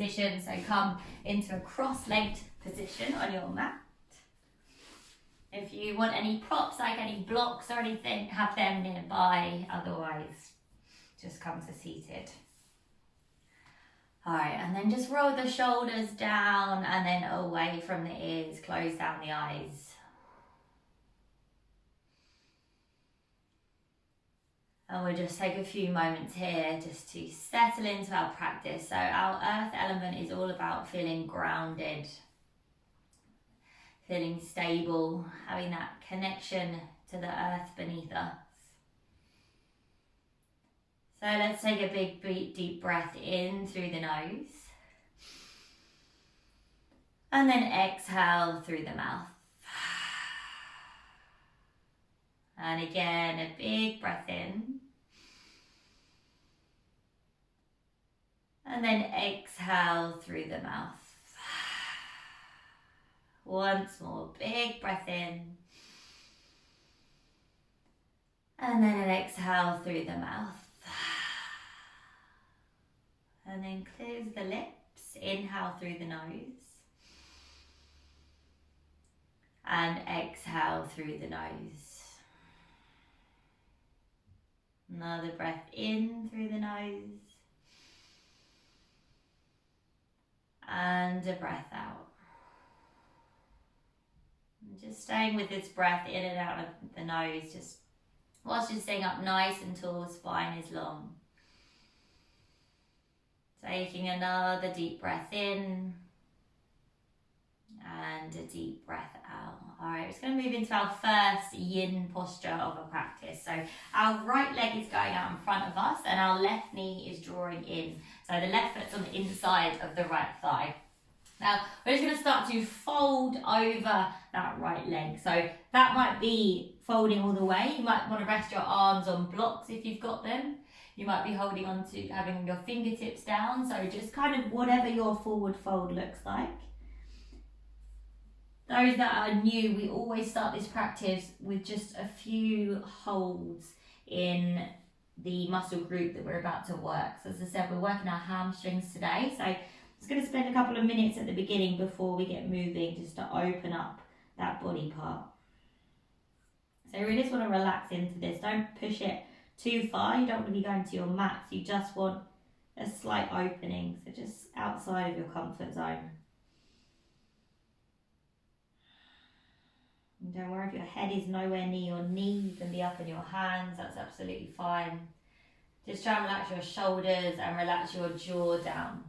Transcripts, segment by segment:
position. So come into a cross-legged position on your mat. If you want any props, like any blocks or anything, have them nearby. Otherwise, just come to seated. Alright, and then just roll the shoulders down and then away from the ears. Close down the eyes. And we'll just take a few moments here just to settle into our practice. So our earth element is all about feeling grounded, feeling stable, having that connection to the earth beneath us. So let's take a big deep breath in through the nose. And then exhale through the mouth. And again, a big breath in. And then exhale through the mouth. Once more, big breath in. And then an exhale through the mouth. And then close the lips. Inhale through the nose. And exhale through the nose. Another breath in through the nose. And a breath out. And just staying with this breath in and out of the nose, just whilst you're staying up nice and tall, spine is long. Taking another deep breath in and a deep breath out. Alright, we're just going to move into our first yin posture of a practice. So our right leg is going out in front of us and our left knee is drawing in. So the left foot's on the inside of the right thigh. Now we're just going to start to fold over that right leg. So that might be folding all the way. You might want to rest your arms on blocks if you've got them. You might be holding on to having your fingertips down. So just kind of whatever your forward fold looks like. Those that are new, we always start this practice with just a few holds in the muscle group that we're about to work. So as I said, we're working our hamstrings today. So I'm just going to spend a couple of minutes at the beginning before we get moving just to open up that body part. So you really just want to relax into this. Don't push it too far. You don't want to be going to your max. You just want a slight opening. So just outside of your comfort zone. And don't worry if your head is nowhere near your knee, you can be up in your hands, that's absolutely fine. Just try and relax your shoulders and relax your jaw down.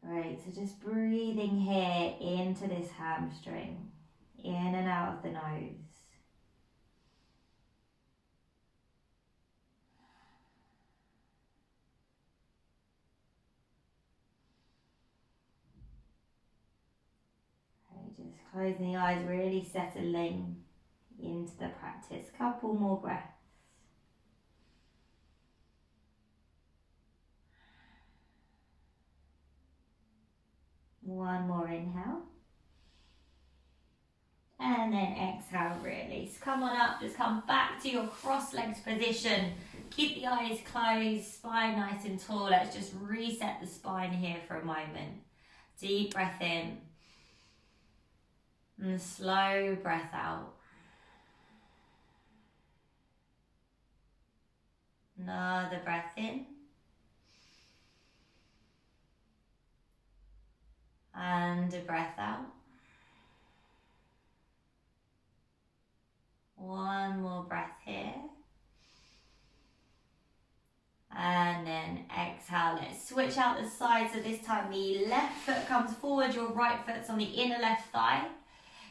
Great, so just breathing here into this hamstring, in and out of the nose. Just closing the eyes, really settling into the practice. Couple more breaths. One more inhale. And then exhale, release. Come on up, just come back to your cross-legged position. Keep the eyes closed, spine nice and tall. Let's just reset the spine here for a moment. Deep breath in. And slow breath out. Another breath in. And a breath out. One more breath here. And then exhale. Let's switch out the sides. So this time the left foot comes forward, your right foot's on the inner left thigh.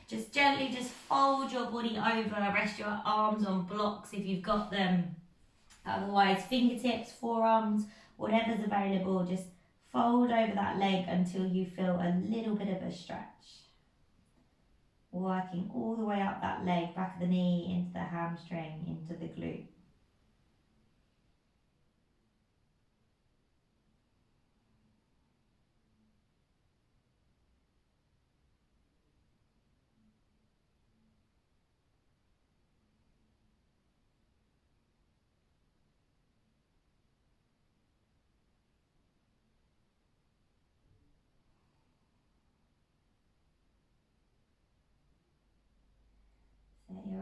Just gently just fold your body over, rest your arms on blocks if you've got them. Otherwise, fingertips, forearms, whatever's available, just fold over that leg until you feel a little bit of a stretch. Working all the way up that leg, back of the knee, into the hamstring, into the glute.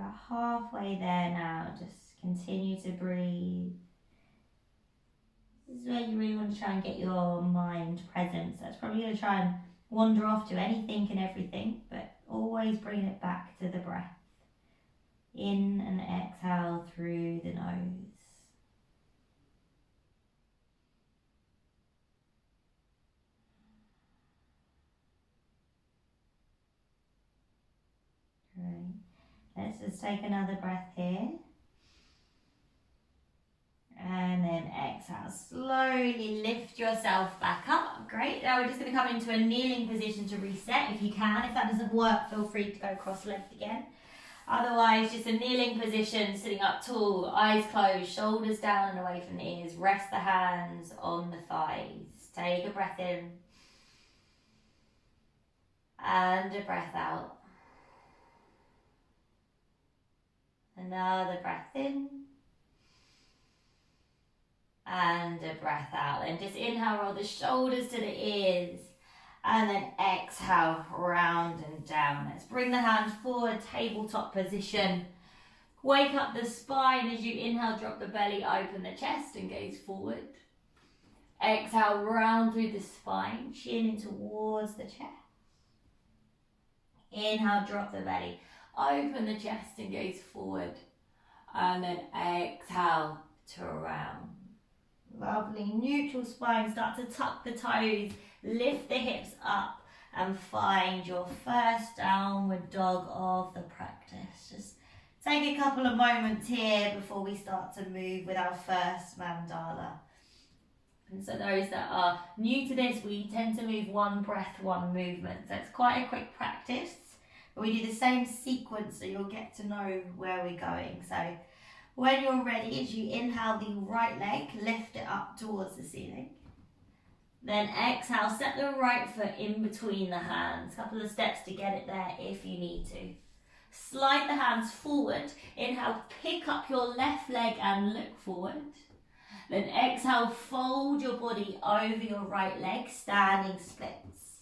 about halfway there now. Just continue to breathe. This is where you really want to try and get your mind present. So it's probably going to try and wander off to anything and everything, but always bring it back to the breath. In and exhale through the nose. Great. Let's just take another breath here. And then exhale. Slowly lift yourself back up. Great. Now we're just going to come into a kneeling position to reset if you can. If that doesn't work, feel free to go cross-legged again. Otherwise, just a kneeling position, sitting up tall, eyes closed, shoulders down and away from the ears. Rest the hands on the thighs. Take a breath in. And a breath out. Another breath in. And a breath out. And just inhale, roll the shoulders to the ears. And then exhale, round and down. Let's bring the hands forward, tabletop position. Wake up the spine as you inhale, drop the belly, open the chest and gaze forward. Exhale, round through the spine, chin in towards the chest. Inhale, drop the belly, open the chest and gaze forward. And then exhale to round. Lovely, neutral spine, start to tuck the toes, lift the hips up and find your first downward dog of the practice. Just take a couple of moments here before we start to move with our first mandala. And so those that are new to this, we tend to move one breath, one movement. So it's quite a quick practice, but we do the same sequence so you'll get to know where we're going. So when you're ready, as you inhale the right leg, lift it up towards the ceiling. Then exhale, step the right foot in between the hands. Couple of steps to get it there if you need to. Slide the hands forward. Inhale, pick up your left leg and look forward. Then exhale, fold your body over your right leg, standing splits.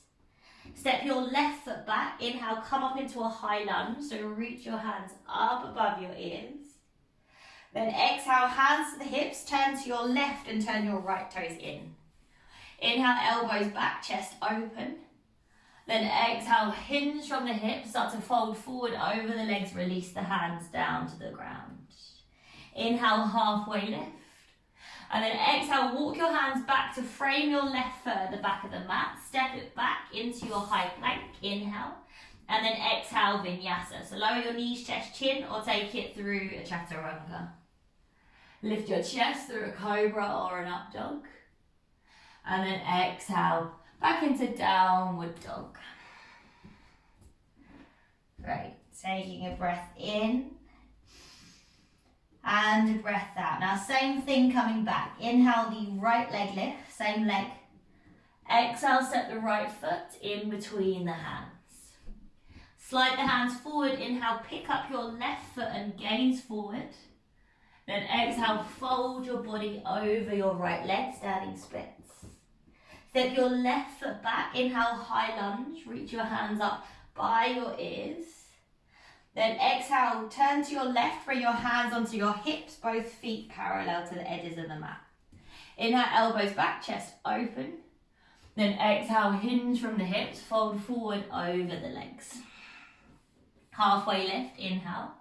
Step your left foot back. Inhale, come up into a high lunge. So reach your hands up above your ears. Then exhale, hands to the hips, turn to your left and turn your right toes in. Inhale, elbows back, chest open. Then exhale, hinge from the hips, start to fold forward over the legs, release the hands down to the ground. Inhale, halfway lift. And then exhale, walk your hands back to frame your left foot at the back of the mat. Step it back into your high plank, inhale. And then exhale, vinyasa. So lower your knees, chest, chin, or take it through a chaturanga. Lift your chest through a cobra or an up dog. And then exhale, back into downward dog. Great. Taking a breath in. And a breath out. Now same thing coming back. Inhale, the right leg lift, same leg. Exhale, step the right foot in between the hands. Slide the hands forward. Inhale, pick up your left foot and gaze forward. Then exhale, fold your body over your right leg, standing splits. Step your left foot back. Inhale, high lunge. Reach your hands up by your ears. Then exhale, turn to your left, bring your hands onto your hips, both feet parallel to the edges of the mat. Inhale, elbows back, chest open. Then exhale, hinge from the hips, fold forward over the legs. Halfway lift, inhale.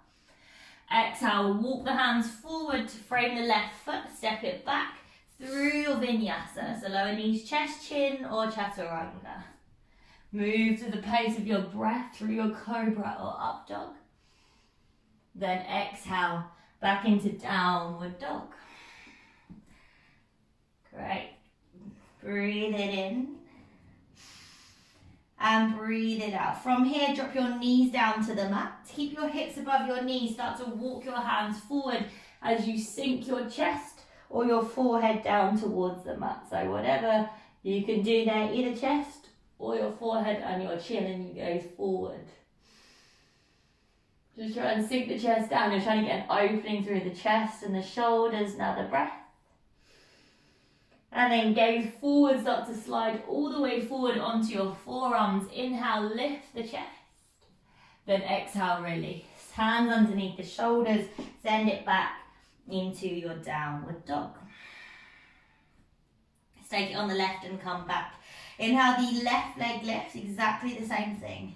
Exhale, walk the hands forward to frame the left foot, step it back through your vinyasa. So lower knees, chest, chin or chaturanga. Move to the pace of your breath through your cobra or up dog. Then exhale, back into downward dog. Great. Breathe it in. And breathe it out. From here, drop your knees down to the mat. Keep your hips above your knees. Start to walk your hands forward as you sink your chest or your forehead down towards the mat. So whatever you can do there, either chest or your forehead and your chin, and you go forward. Just try and sink the chest down. You're trying to get an opening through the chest and the shoulders. Another breath. And then gaze forward, start to slide all the way forward onto your forearms. Inhale, lift the chest. Then exhale, release. Hands underneath the shoulders, send it back into your downward dog. Let's take it on the left and come back. Inhale, the left leg lifts, exactly the same thing.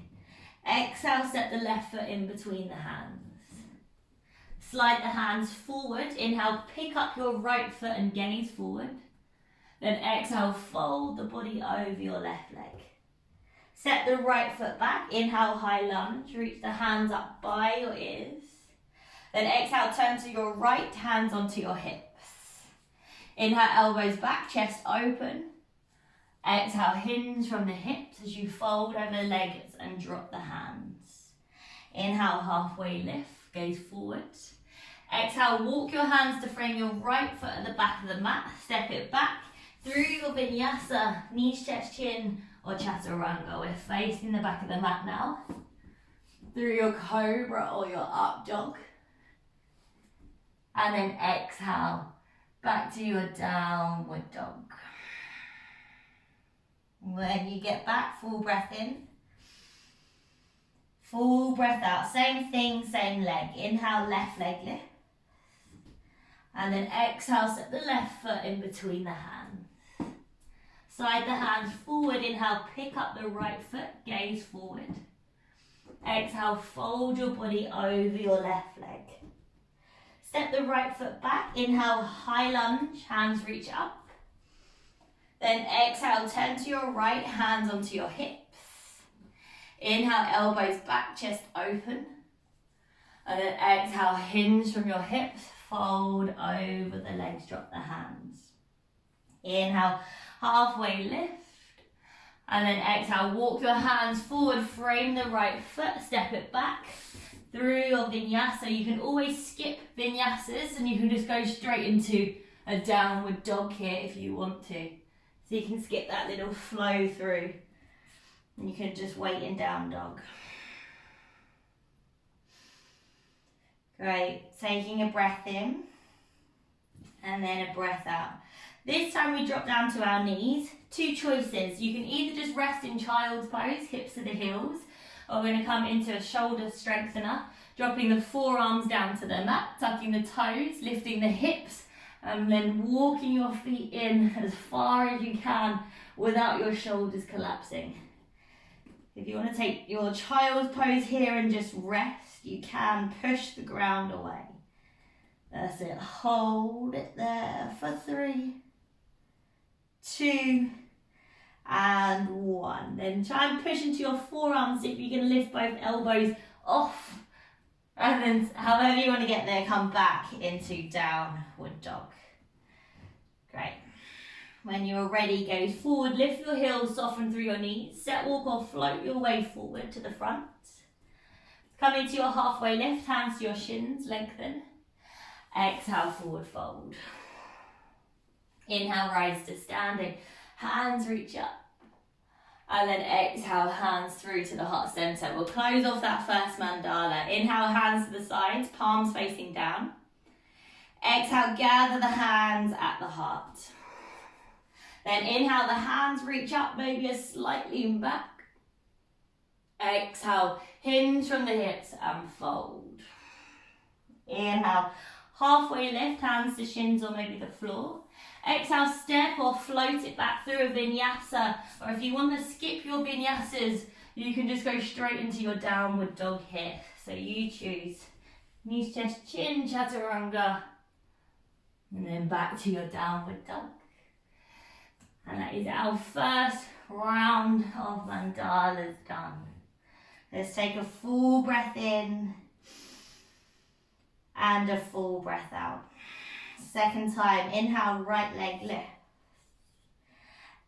Exhale, step the left foot in between the hands. Slide the hands forward. Inhale, pick up your right foot and gaze forward. Then exhale, fold the body over your left leg. Step the right foot back. Inhale, high lunge. Reach the hands up by your ears. Then exhale, turn to your right, hands onto your hips. Inhale, elbows back, chest open. Exhale, hinge from the hips as you fold over the legs and drop the hands. Inhale, halfway lift, gaze forward. Exhale, walk your hands to frame your right foot at the back of the mat. Step it back through your vinyasa, knees, chest, chin, or chaturanga. We're facing the back of the mat now. Through your cobra or your up dog. And then exhale, back to your downward dog. When you get back, full breath in. Full breath out. Same thing, same leg. Inhale, left leg lift. And then exhale, step the left foot in between the hands. Slide the hands forward. Inhale, pick up the right foot, gaze forward. Exhale, fold your body over your left leg. Step the right foot back. Inhale, high lunge, hands reach up. Then exhale, turn to your right, hands onto your hips. Inhale, elbows back, chest open. And then exhale, hinge from your hips, fold over the legs, drop the hands. Inhale, halfway lift. And then exhale, walk your hands forward, frame the right foot, step it back through your vinyasa. You can always skip vinyasas and you can just go straight into a downward dog here if you want to. So you can skip that little flow through. And you can just wait in down dog. Great. Taking a breath in and then a breath out. This time we drop down to our knees. Two choices. You can either just rest in child's pose, hips to the heels, or we're going to come into a shoulder strengthener, dropping the forearms down to the mat, tucking the toes, lifting the hips, and then walking your feet in as far as you can without your shoulders collapsing. If you want to take your child's pose here and just rest, you can push the ground away. That's it. Hold it there for 3, 2, and 1. Then try and push into your forearms if you can lift both elbows off. And then however you want to get there, come back into downward dog. Great. When you're ready, gaze forward, lift your heels, soften through your knees, set, walk or float your way forward to the front. Come into your halfway lift, hands to your shins, lengthen. Exhale, forward fold. Inhale, rise to standing, hands reach up. And then exhale, hands through to the heart center. We'll close off that first mandala. Inhale, hands to the sides, palms facing down. Exhale, gather the hands at the heart. Then inhale, the hands reach up, maybe a slight lean back. Exhale, hinge from the hips and fold. Inhale, halfway lift, hands to shins or maybe the floor. Exhale, step or float it back through a vinyasa. Or if you want to skip your vinyasas, you can just go straight into your downward dog here. So you choose. Knees, chest, chin, chaturanga. And then back to your downward dog. And that is our first round of mandalas done. Let's take a full breath in and a full breath out. Second time, inhale, right leg lift.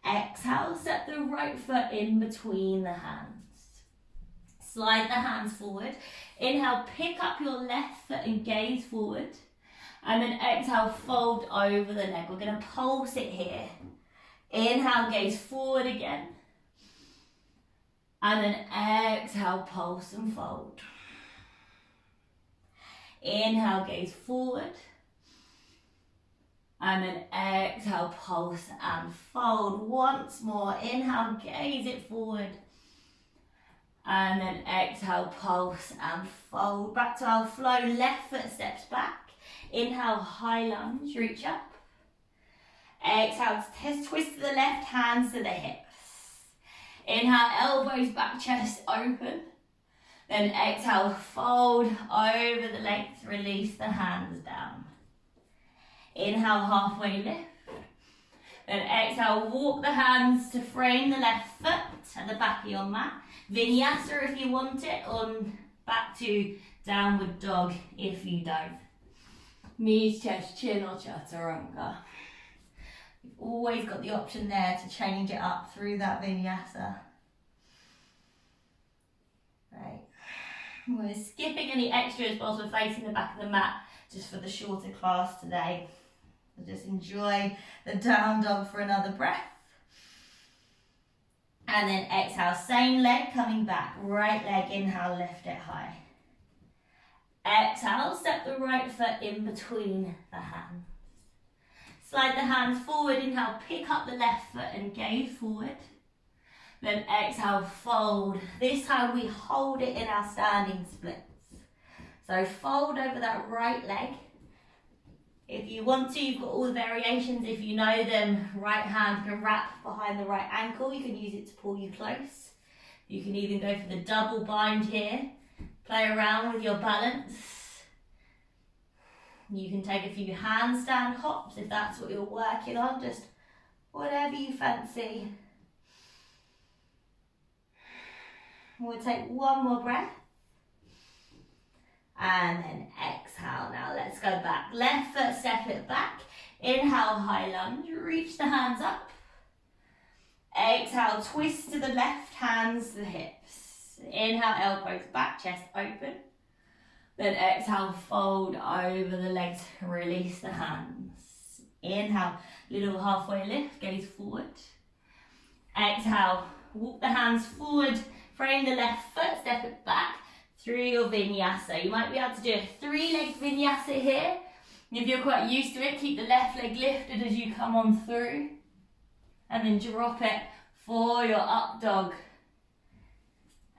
Exhale, step the right foot in between the hands. Slide the hands forward. Inhale, pick up your left foot and gaze forward. And then exhale, fold over the leg. We're going to pulse it here. Inhale, gaze forward again. And then exhale, pulse and fold. Inhale, gaze forward. And then exhale, pulse and fold. Once more, inhale, gaze it forward. And then exhale, pulse and fold. Back to our flow, left foot steps back. Inhale, high lunge, reach up. Exhale, twist to the left, hands to the hips. Inhale, elbows back, chest open. Then exhale, fold over the legs, release the hands down. Inhale, halfway lift. Then exhale, walk the hands to frame the left foot at the back of your mat. Vinyasa if you want it, on back to downward dog if you don't. Knees, chest, chin or chaturanga. You've always got the option there to change it up through that vinyasa. Right. We're skipping any extras whilst we're facing the back of the mat just for the shorter class today. So just enjoy the down dog for another breath. And then exhale, same leg coming back. Right leg, inhale, lift it high. Exhale, step the right foot in between the hands. Slide the hands forward, inhale, pick up the left foot and gaze forward. Then exhale, fold. This time we hold it in our standing splits. So fold over that right leg. If you want to, you've got all the variations. If you know them, right hand can wrap behind the right ankle. You can use it to pull you close. You can even go for the double bind here. Play around with your balance. You can take a few handstand hops if that's what you're working on. Just whatever you fancy. We'll take one more breath. And then exhale. Now let's go back. Left foot, step it back. Inhale, high lunge. Reach the hands up. Exhale, twist to the left, hands to the hips. Inhale, elbows back, chest open. Then exhale, fold over the legs. Release the hands. Inhale, little halfway lift, gaze forward. Exhale, walk the hands forward. Frame the left foot, step it back. Through your vinyasa. You might be able to do a 3-leg vinyasa here. If you're quite used to it, keep the left leg lifted as you come on through. And then drop it for your up dog.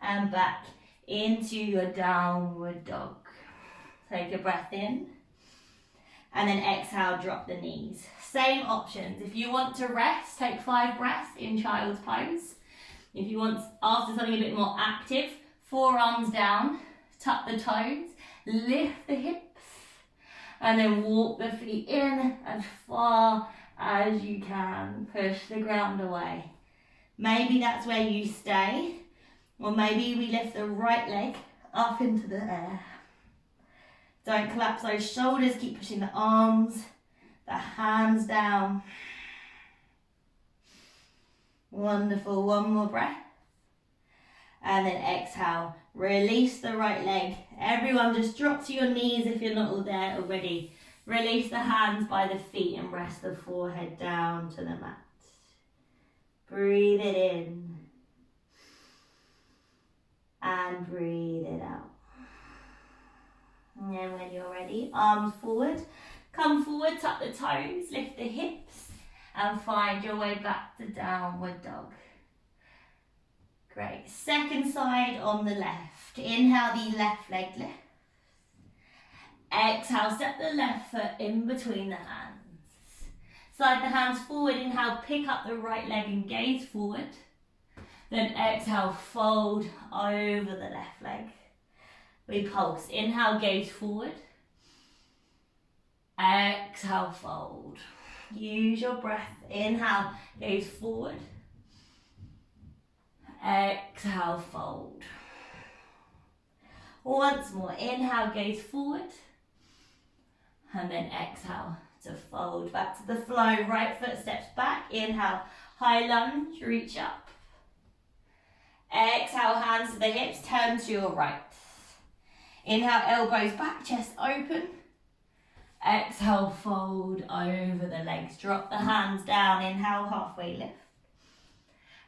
And back into your downward dog. Take a breath in. And then exhale, drop the knees. Same options. If you want to rest, take 5 breaths in child's pose. If you want, after something a bit more active, forearms down, tuck the toes, lift the hips, and then walk the feet in as far as you can. Push the ground away. Maybe that's where you stay, or maybe we lift the right leg up into the air. Don't collapse those shoulders, keep pushing the arms, the hands down. Wonderful, one more breath. And then exhale, release the right leg. Everyone just drop to your knees if you're not all there already. Release the hands by the feet and rest the forehead down to the mat. Breathe it in. And breathe it out. And then when you're ready, arms forward. Come forward, tuck the toes, lift the hips, and find your way back to downward dog. Great. Second side on the left. Inhale, the left leg lifts. Exhale, step the left foot in between the hands. Slide the hands forward. Inhale, pick up the right leg and gaze forward. Then exhale, fold over the left leg. We pulse. Inhale, gaze forward. Exhale, fold. Use your breath. Inhale, gaze forward. Exhale, fold. Once more, inhale, gaze forward. And then exhale to fold. Back to the flow, right foot steps back. Inhale, high lunge, reach up. Exhale, hands to the hips, turn to your right. Inhale, elbows back, chest open. Exhale, fold over the legs. Drop the hands down. Inhale, halfway lift.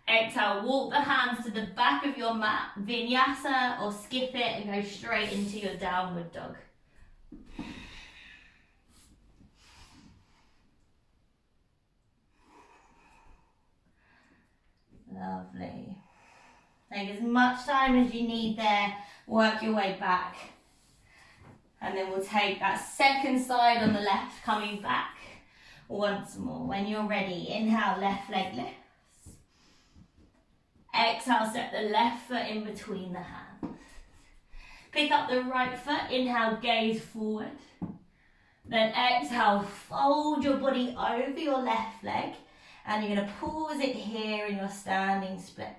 Exhale, walk the hands to the back of your mat. Vinyasa or skip it and go straight into your downward dog. Lovely. Take as much time as you need there. Work your way back. And then we'll take that second side on the left, coming back once more. When you're ready, inhale, left leg lifts. Exhale, step the left foot in between the hands. Pick up the right foot, inhale, gaze forward. Then exhale, fold your body over your left leg. And you're going to pause it here in your standing splits.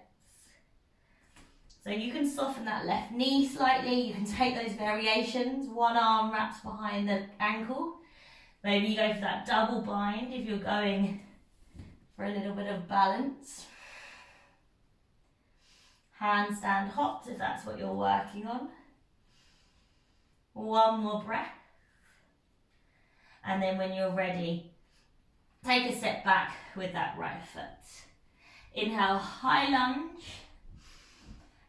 So you can soften that left knee slightly. You can take those variations. One arm wraps behind the ankle. Maybe you go for that double bind if you're going for a little bit of balance. Handstand hops if that's what you're working on. One more breath. And then when you're ready, take a step back with that right foot. Inhale, high lunge.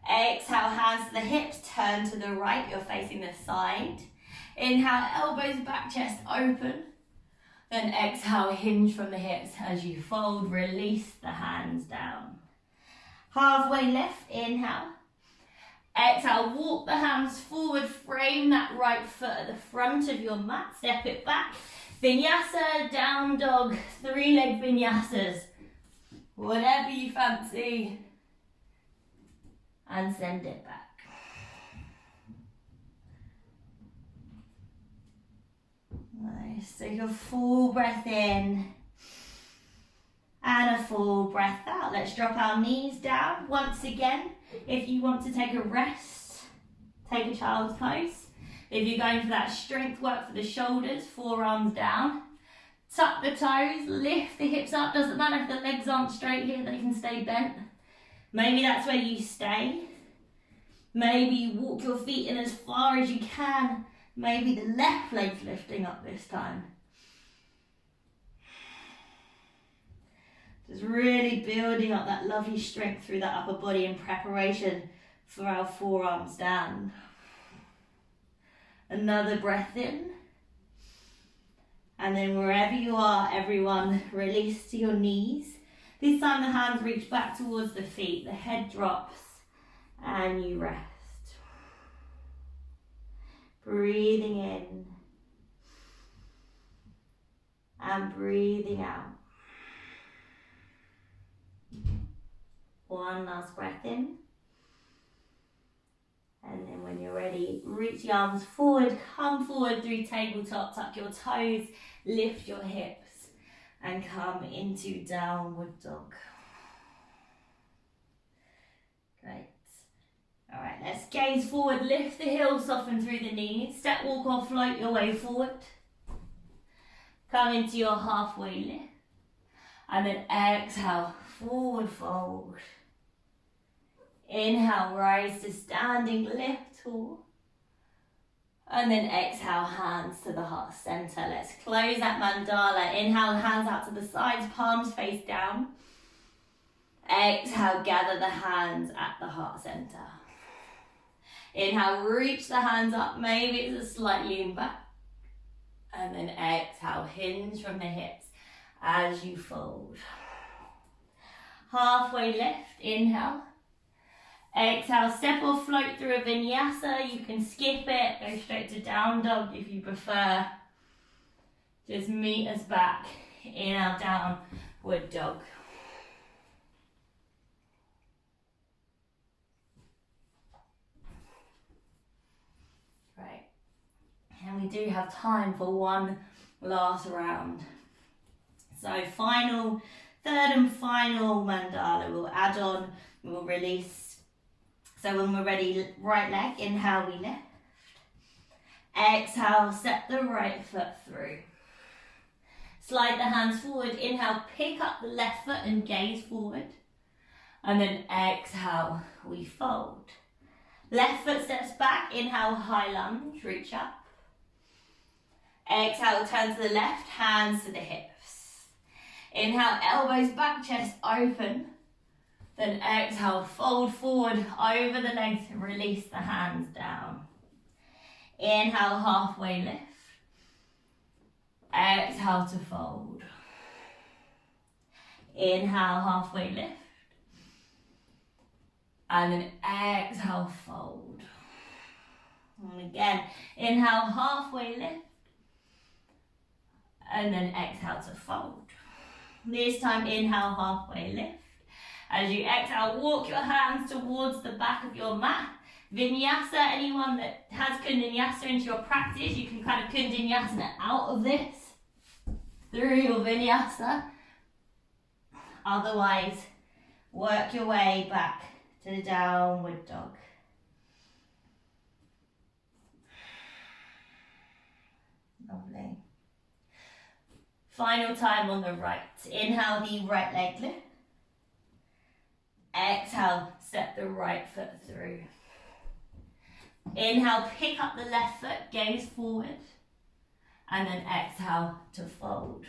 Exhale, hands to the hips, turn to the right, you're facing the side. Inhale, elbows back, chest open. Then exhale, hinge from the hips as you fold, release the hands down. Halfway lift, inhale. Exhale, walk the hands forward, frame that right foot at the front of your mat, step it back. Vinyasa, down dog, 3-leg vinyasas. Whatever you fancy. And send it back. Nice. Take a full breath in and a full breath out. Let's drop our knees down once again. If you want to take a rest, take a child's pose. If you're going for that strength work for the shoulders, forearms down. Tuck the toes, lift the hips up. Doesn't matter if the legs aren't straight here, they can stay bent. Maybe that's where you stay. Maybe you walk your feet in as far as you can. Maybe the left leg's lifting up this time. Just really building up that lovely strength through that upper body in preparation for our forearms down. Another breath in. And then wherever you are, everyone, release to your knees. This time the hands reach back towards the feet, the head drops, and you rest. Breathing in and breathing out. One last breath in. And then when you're ready, reach the arms forward, come forward through tabletop, tuck your toes, lift your hips, and come into downward dog. Great. All right, let's gaze forward, lift the heels, soften through the knees, step, walk or float your way forward. Come into your halfway lift, and then exhale, forward fold. Inhale, rise to standing lift tall. And then exhale, hands to the heart center. Let's close that mandala. Inhale, hands out to the sides, palms face down. Exhale, gather the hands at the heart center. Inhale, reach the hands up. Maybe it's a slight lean back. And then exhale, hinge from the hips as you fold. Halfway lift, inhale. Exhale, step or float through a vinyasa. You can skip it, go straight to down dog if you prefer. Just meet us back in our downward dog. Right, and we do have time for one last round. So third and final mandala, we'll add on, we'll release. So when we're ready, right leg, inhale, we lift. Exhale, step the right foot through. Slide the hands forward, inhale, pick up the left foot and gaze forward. And then exhale, we fold. Left foot steps back, inhale, high lunge, reach up. Exhale, turn to the left, hands to the hips. Inhale, elbows back, chest open. Then exhale, fold forward over the legs, release the hands down. Inhale, halfway lift. Exhale to fold. Inhale, halfway lift. And then exhale, fold. And again, inhale, halfway lift. And then exhale to fold. This time, inhale, halfway lift. As you exhale, walk your hands towards the back of your mat. Vinyasa, anyone that has Kundalini into your practice, you can kind of Kundalini out of this through your Vinyasa. Otherwise, work your way back to the downward dog. Lovely. Final time on the right. Inhale, the right leg lift. Exhale, step the right foot through. Inhale, pick up the left foot, gaze forward. And then exhale to fold.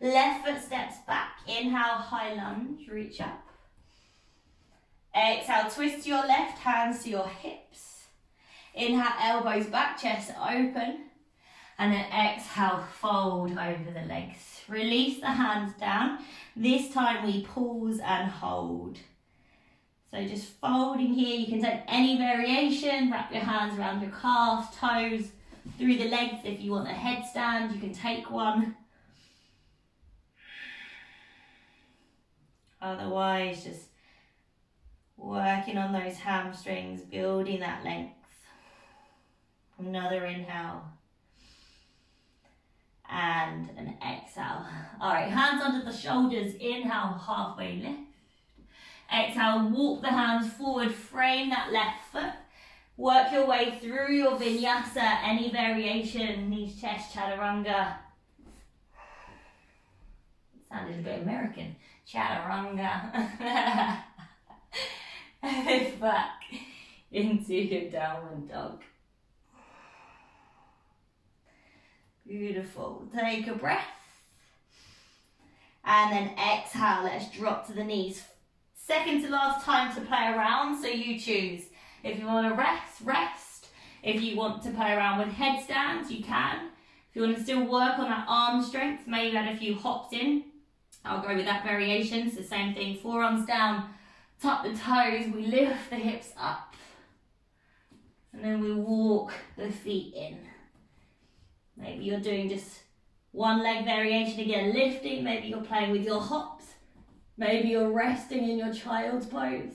Left foot steps back. Inhale, high lunge, reach up. Exhale, twist your left, hands to your hips. Inhale, elbows back, chest open. And then exhale, fold over the legs. Release the hands down. This time we pause and hold. So just folding here, you can take any variation, wrap your hands around your calves, toes, through the legs. If you want a headstand, you can take one. Otherwise, just working on those hamstrings, building that length. Another inhale. And an exhale. All right, hands under the shoulders. Inhale, halfway lift. Exhale, walk the hands forward, frame that left foot. Work your way through your vinyasa, any variation, knees, chest, chaturanga. Sounded a bit American. Chaturanga. Back into your downward dog. Beautiful. Take a breath. And then exhale. Let's drop to the knees. Second to last time to play around, so you choose. If you want to rest, rest. If you want to play around with headstands, you can. If you want to still work on that arm strength, maybe add a few hops in. I'll go with that variation. It's the same thing. Forearms down, tuck the toes. We lift the hips up. And then we walk the feet in. Maybe you're doing just one leg variation again, lifting. Maybe you're playing with your hops. Maybe you're resting in your child's pose.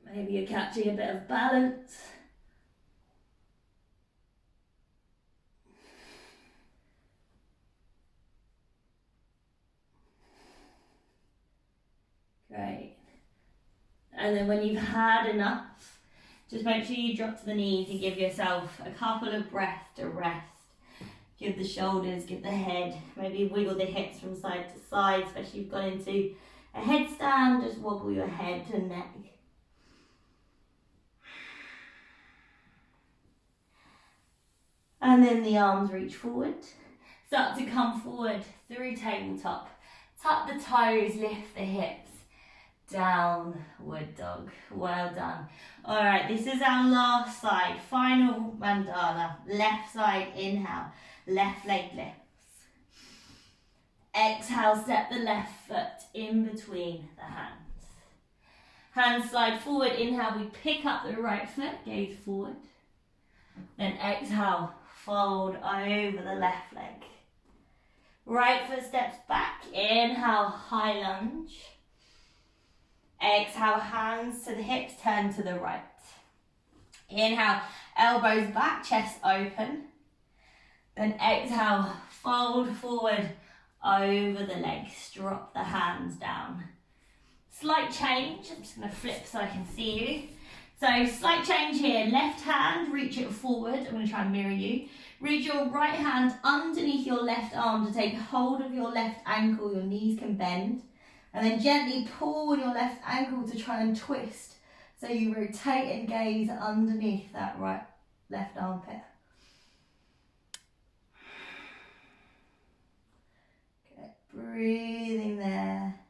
Maybe you're catching a bit of balance. Great. And then when you've had enough, just make sure you drop to the knees and give yourself a couple of breaths to rest. Give the shoulders, give the head, maybe wiggle the hips from side to side, especially if you've gone into a headstand, just wobble your head and neck. And then the arms reach forward. Start to come forward through tabletop. Tuck the toes, lift the hips. Downward dog. Well done. All right, this is our last side. Final mandala. Left side, inhale. Left leg lifts. Exhale, step the left foot in between the hands. Hands slide forward. Inhale, we pick up the right foot, gaze forward. Then exhale, fold over the left leg. Right foot steps back. Inhale, high lunge. Exhale, hands to the hips, turn to the right. Inhale, elbows back, chest open. Then exhale, fold forward over the legs, drop the hands down. Slight change, I'm just going to flip so I can see you. So slight change here, left hand, reach it forward. I'm going to try and mirror you. Reach your right hand underneath your left arm to take hold of your left ankle, your knees can bend. And then gently pull your left ankle to try and twist. So you rotate and gaze underneath that left armpit. Okay, breathing there.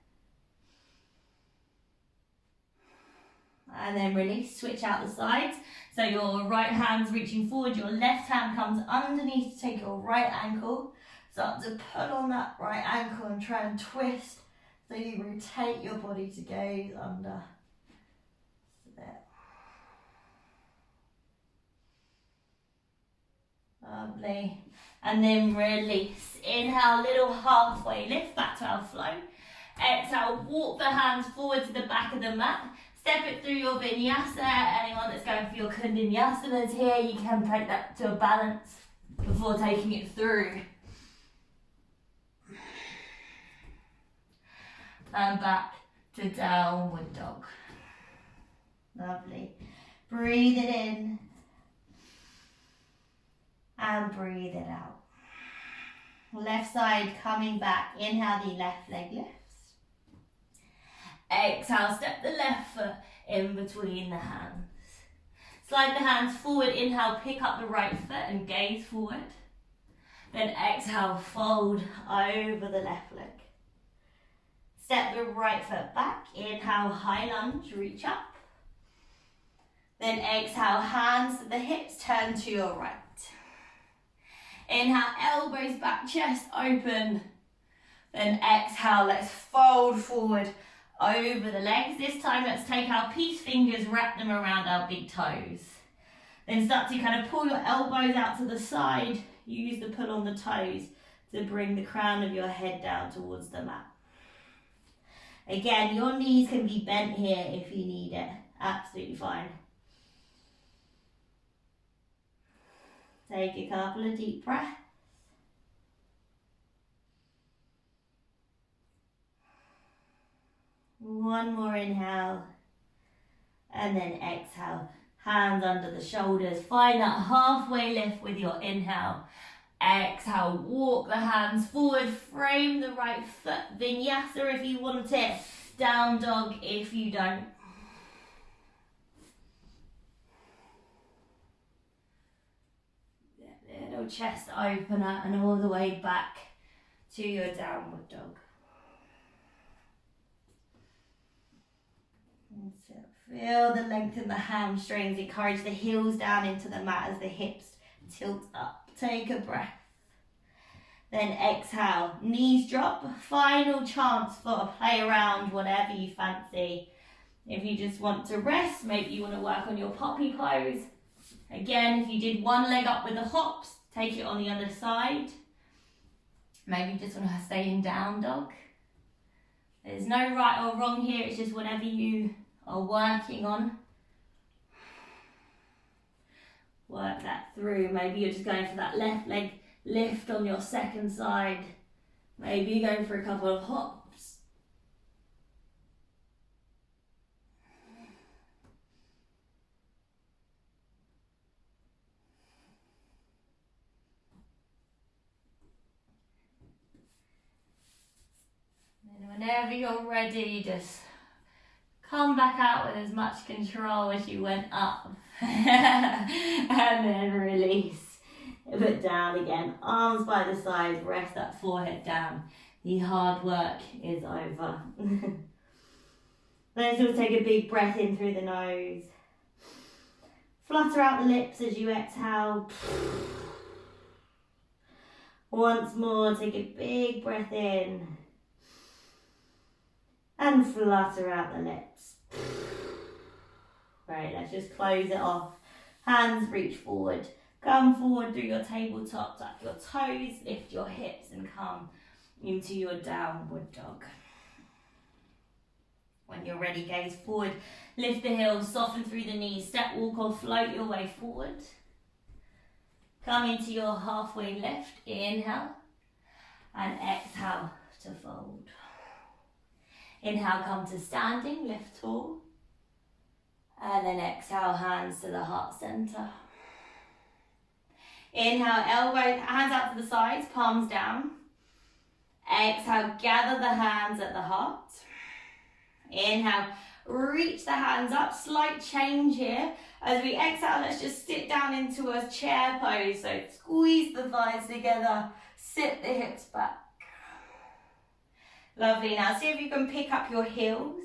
And then release, switch out the sides. So your right hand's reaching forward, your left hand comes underneath to take your right ankle. Start to pull on that right ankle and try and twist So you rotate your body to gaze under. So there. Lovely. And then release. Inhale, little halfway lift back to our flow. Exhale, walk the hands forward to the back of the mat. Step it through your vinyasa. Anyone that's going for your kundalini here, you can take that to a balance before taking it through. And back to downward dog. Lovely. Breathe it in. And breathe it out. Left side coming back. Inhale, the left leg lifts. Exhale, step the left foot in between the hands. Slide the hands forward. Inhale, pick up the right foot and gaze forward. Then exhale, fold over the left leg. Step the right foot back. Inhale, high lunge, reach up. Then exhale, hands to the hips, turn to your right. Inhale, elbows back, chest open. Then exhale, let's fold forward over the legs. This time, let's take our peace fingers, wrap them around our big toes. Then start to kind of pull your elbows out to the side. Use the pull on the toes to bring the crown of your head down towards the mat. Again, your knees can be bent here if you need it. Absolutely fine. Take a couple of deep breaths. One more inhale. And then exhale. Hands under the shoulders. Find that halfway lift with your inhale. Exhale. Walk the hands forward. Frame the right foot. Vinyasa if you want it. Down dog if you don't. Little chest opener and all the way back to your downward dog. And so feel the length in the hamstrings. Encourage the heels down into the mat as the hips tilt up. Take a breath. Then exhale, knees drop. Final chance for a play around, whatever you fancy. If you just want to rest, maybe you want to work on your poppy pose. Again, if you did one leg up with the hops, take it on the other side. Maybe you just want to stay in down dog. There's no right or wrong here, it's just whatever you are working on. Work that through. Maybe you're just going for that left leg lift on your second side. Maybe you're going for a couple of hops. And whenever you're ready, just come back out with as much control as you went up. And then release. Put down again. Arms by the sides. Rest that forehead down. The hard work is over. Let's all take a big breath in through the nose. Flutter out the lips as you exhale. Once more, take a big breath in. And flutter out the lips. Right, let's just close it off. Hands reach forward. Come forward through your tabletop, tuck your toes, lift your hips and come into your downward dog. When you're ready, gaze forward, lift the heels, soften through the knees, step, walk or float your way forward. Come into your halfway lift, inhale and exhale to fold. Inhale, come to standing, lift tall. And then exhale, hands to the heart center. Inhale, elbows, hands out to the sides, palms down. Exhale, gather the hands at the heart. Inhale, reach the hands up, slight change here. As we exhale, let's just sit down into a chair pose. So squeeze the thighs together, sit the hips back. Lovely, now see if you can pick up your heels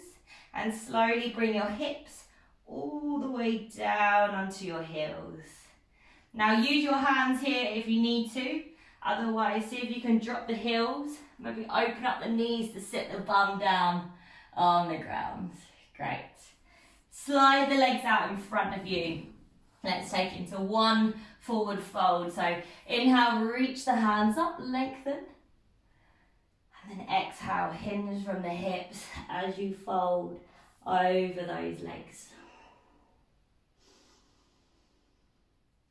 and slowly bring your hips all the way down onto your heels. Now use your hands here if you need to. Otherwise, see if you can drop the heels, maybe open up the knees to sit the bum down on the ground. Great. Slide the legs out in front of you. Let's take it into one forward fold. So inhale, reach the hands up, lengthen. And then exhale, hinge from the hips as you fold over those legs.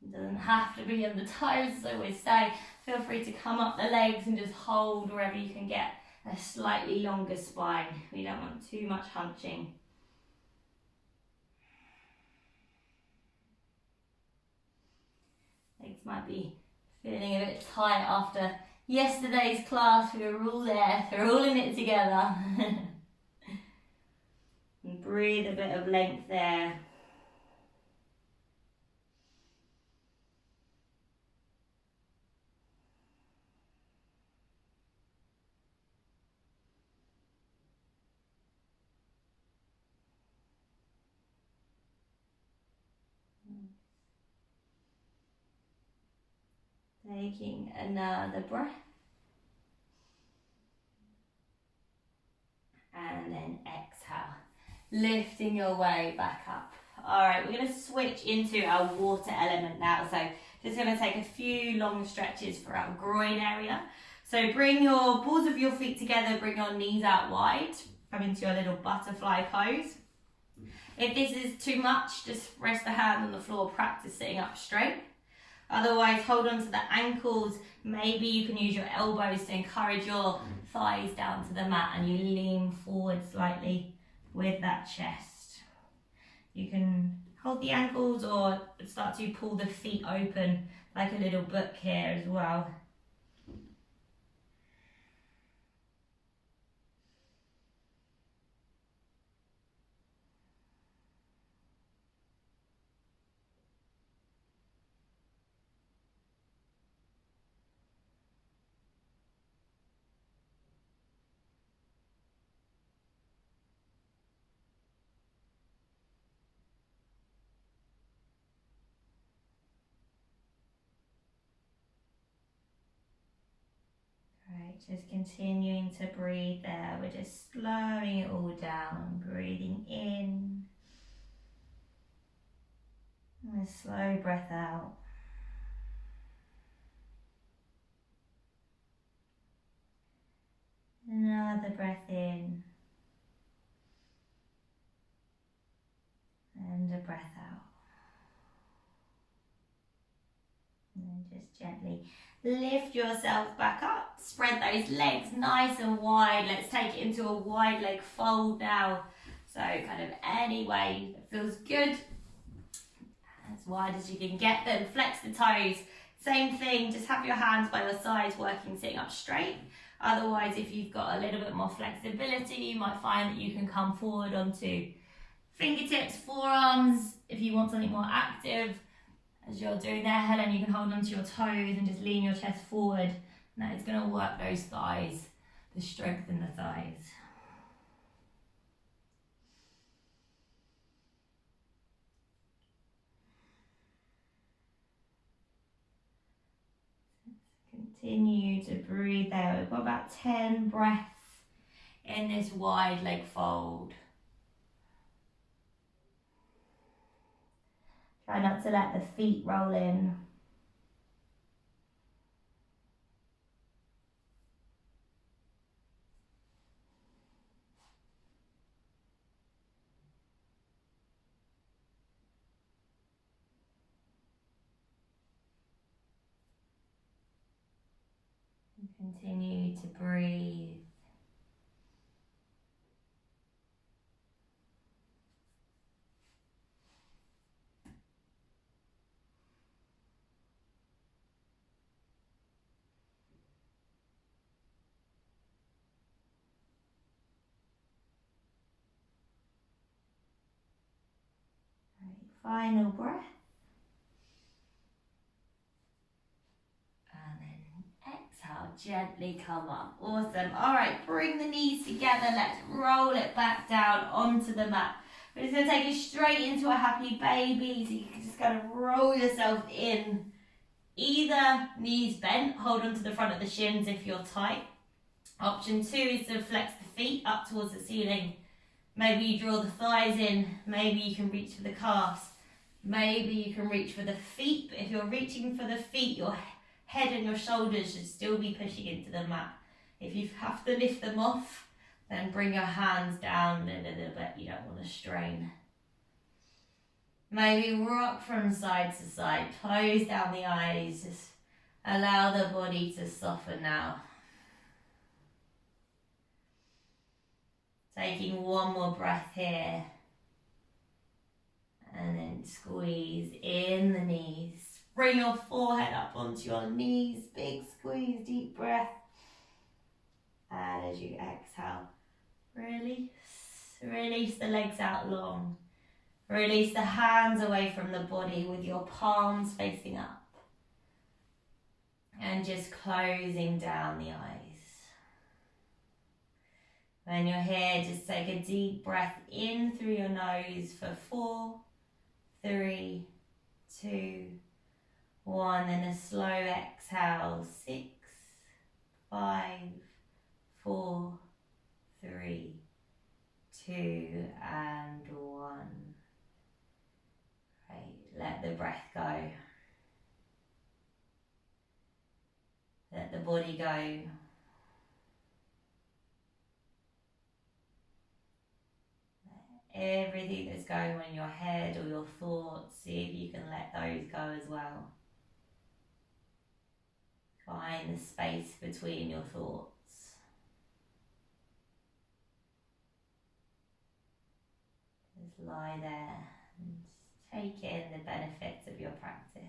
It doesn't have to be on the toes, as I always say. Feel free to come up the legs and just hold wherever you can get a slightly longer spine. We don't want too much hunching. Legs might be feeling a bit tight after yesterday's class. We were all there, so we're all in it together. And breathe a bit of length there. Taking another breath. And then exhale. Lifting your way back up. Alright, we're going to switch into our water element now. So just going to take a few long stretches for our groin area. So bring your balls of your feet together, bring your knees out wide. Come into your little butterfly pose. If this is too much, just rest the hand on the floor, practice sitting up straight. Otherwise, hold on to the ankles. Maybe you can use your elbows to encourage your thighs down to the mat and you lean forward slightly with that chest. You can hold the ankles or start to pull the feet open like a little book here as well. Just continuing to breathe there. We're just slowing it all down. Breathing in. And a slow breath out. Another breath in. And a breath out. And then just gently lift yourself back up. Spread those legs nice and wide. Let's take it into a wide leg fold now. So kind of any way that feels good. As wide as you can get them. Flex the toes. Same thing, just have your hands by your sides working sitting up straight. Otherwise, if you've got a little bit more flexibility, you might find that you can come forward onto fingertips, forearms. If you want something more active, as you're doing there, Helen, you can hold onto your toes and just lean your chest forward. And that is going to work those thighs, to strengthen the thighs. Continue to breathe there. We've got about 10 breaths in this wide leg fold. Try not to let the feet roll in. And continue to breathe. Final breath. And then exhale, gently come up. Awesome. All right, bring the knees together. Let's roll it back down onto the mat. We're just going to take you straight into a happy baby. So you can just kind of roll yourself in Either knees bent, hold on to the front of the shins if you're tight. Option 2 is to flex the feet up towards the ceiling. Maybe you draw the thighs in, maybe you can reach for the calves, maybe you can reach for the feet, but if you're reaching for the feet, your head and your shoulders should still be pushing into the mat. If you have to lift them off, then bring your hands down a little bit, you don't want to strain. Maybe rock from side to side, close down the eyes, just allow the body to soften now. Taking one more breath here. And then squeeze in the knees. Bring your forehead up onto your knees. Big squeeze, deep breath. And as you exhale, release. Release the legs out long. Release the hands away from the body with your palms facing up. And just closing down the eyes. When you're here, just take a deep breath in through your nose for 4, 3, 2, 1. Then a slow exhale. 6, 5, 4, 3, 2, and 1. Great. Let the breath go. Let the body go. Everything that's going on in your head or your thoughts, see if you can let those go as well. Find the space between your thoughts. Just lie there and take in the benefits of your practice.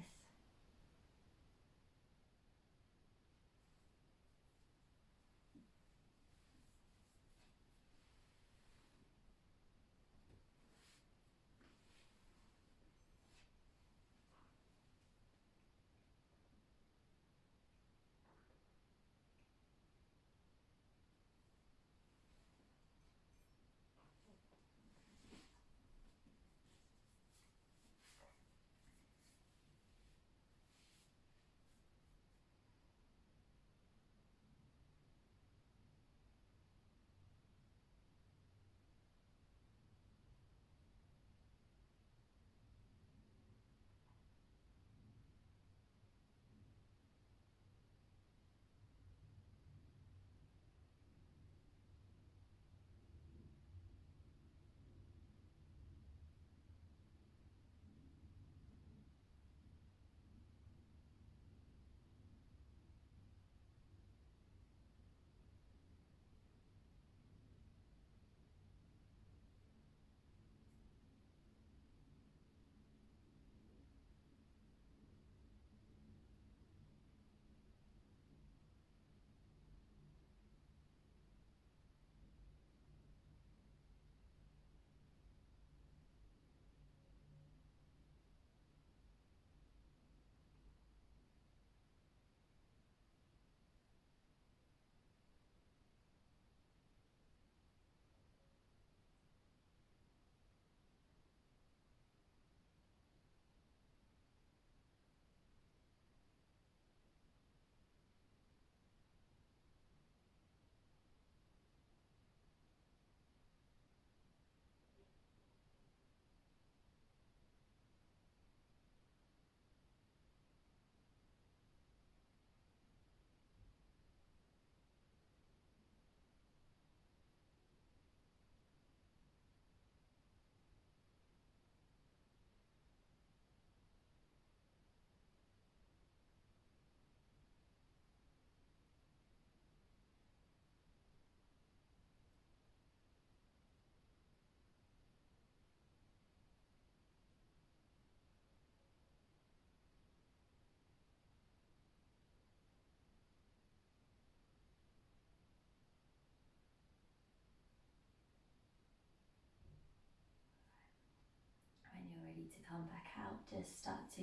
To come back out, just start to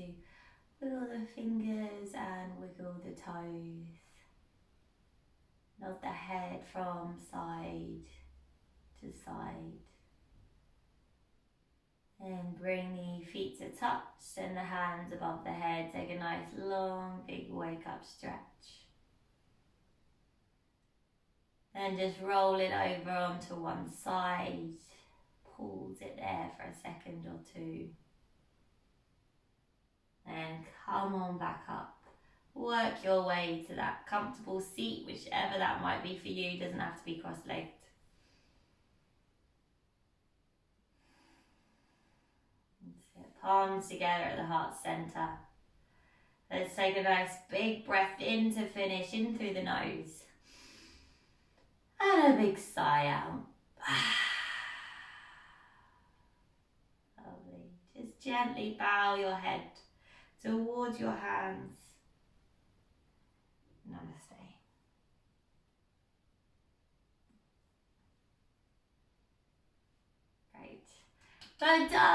wiggle the fingers and wiggle the toes. Nod the head from side to side. And bring the feet to touch and the hands above the head. Take a nice long big wake up stretch. Then just roll it over onto one side. Pause it there for a second or two. And come on back up. Work your way to that comfortable seat, whichever that might be for you. Doesn't have to be cross-legged. Palms together at the heart center. Let's take a nice big breath in to finish, in through the nose. And a big sigh out. Lovely. Just gently bow your head towards your hands. Namaste. Great. Well done.